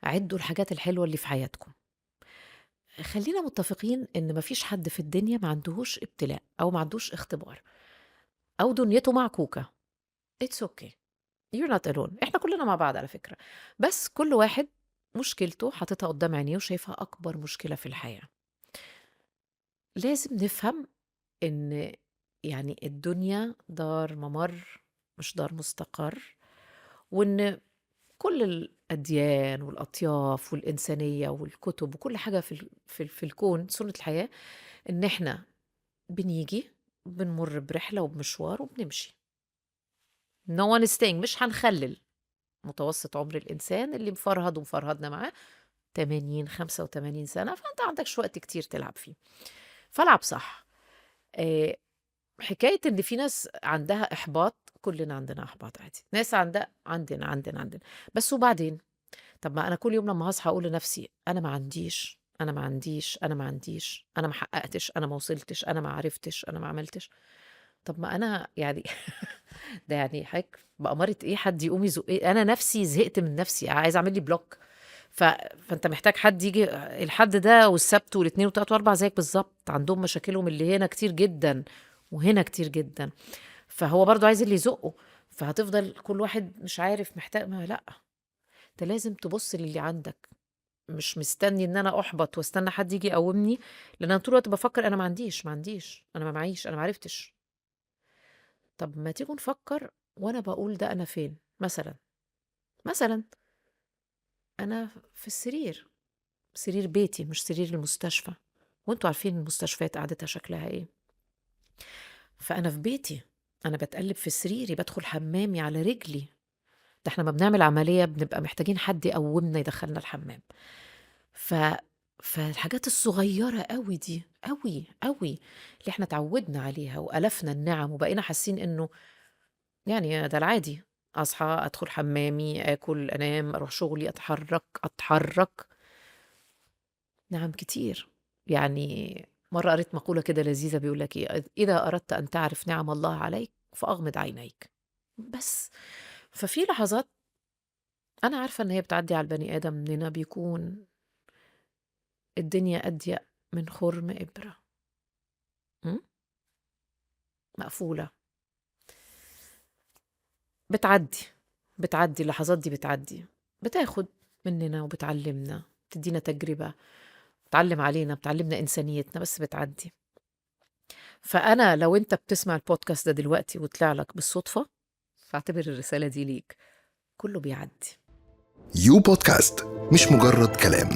عدّوا الحاجات الحلوة اللي في حياتكم. خلّينا متّفقين إن ما فيش حد في الدنيا ما عندهوش ابتلاء أو ما عندوش اختبار أو دنيته معكوكة. It's okay. You're not alone. إحنا كُلّنا مع بعض على فكرة، بس كل واحد مشكلته حاططها قدّام عينيه وشايفها أكبر مشكلة في الحياة. لازم نفهم إن يعني الدنيا دار مَمَر مش دار مستقر، وإن كل الأديان والأطياف والإنسانية والكُتب وكل حاجة في الكون سُنّة الحياة، إن إحنا بنيجي، بنمُر برحلة وبمشوار وبنمشي. No one is staying. مش هنخلِّل متوسط عُمر الإنسان اللي مفرهد ومفرهدنا معاه 80، 85 سَنة، فأنت عندكش وقت كتير تلعب فيه، فالعب صح. آآ حكاية إن في ناس عندها إحباط، كُلّنا عندنا إحباط عادي، ناس عندنا، بس وبعدين؟ طَب ما أنا كل يوم لمّا هاصحى أقول لنفسي أنا ما عنديش، أنا ما عنديش، أنا ما عنديش، أنا ما حققتش، أنا ما وصلتش، أنا ما عرفتش، أنا ما عملتش، طَب ما أنا يعني ده يعني حضرتك بأمارة إيه حد يقوم أنا نفسي زهقت من نفسي، عايزة أعمل لي block. فأنت محتاج حد ييجي الحد ده والسبت والاتنين و3 و4 زيك بالضبط، عندهم مشاكلهم اللي هنا كتير جدًا، وهنا كتير جدًا، فهو برضه عايز اللي يزقه، فهتفضل كل واحد مش عارف ما لأ، أنت لازم تبُص للي عندك، مش مستني إن أنا أُحبط واستنى حد ييجي يقوّمني، لأن أنا طول الوقت بافكر أنا ما عنديش، ما عنديش، أنا ما معييش، أنا ما عرفتش. طب ما تيجوا نفكر وأنا باقول ده أنا فين؟ مثلًا أنا في السرير، سرير بيتي مش سرير المستشفى، وأنتم عارفين المستشفيات قعدتها شكلها إيه. فأنا في بيتي، أنا باتقلّب في سريري، بادخل حمّامي على رجلي، ده إحنا أمّا بنعمل عملية بنبقى محتاجين حد يقوّمنا يدخّلنا الحمّام. ف فالحاجات الصغيّرة أوي دي، أوي، اللي إحنا اتعوّدنا عليها وألفنا النِّعَم وبقينا حاسين إنه يعني ده العادي، أصحى، أدخل حمّامي، آكل، أنام، أروح شغلي، أتحرّك. نعم كتير. يعني مرّة قريت مقولة كده لذيذة بيقول لك إيه، إذا أردت أن تعرف نِعَم الله عليك فأغمض عينيك. بس. ففي لحظات أنا عارفة إن هي بتعدّي على البني آدم مننا بيكون الدنيا أضيق من خُرم إبرة. إمم، مقفولة. بتعدّي، اللحظات دي بتعدّي، بتاخد مننا وبتعلّمنا، بتدّينا تجربة، بتعلّم علينا، بتعلّمنا إنسانيتنا، بس بتعدّي. فأنا لو أنت بتسمع الpodcast ده دلوقتي وطلع لك بالصدفة، فاعتبر الرسالة دي ليك، كُلّه بيعدّي. يو بودكاست مش مجرد كلام،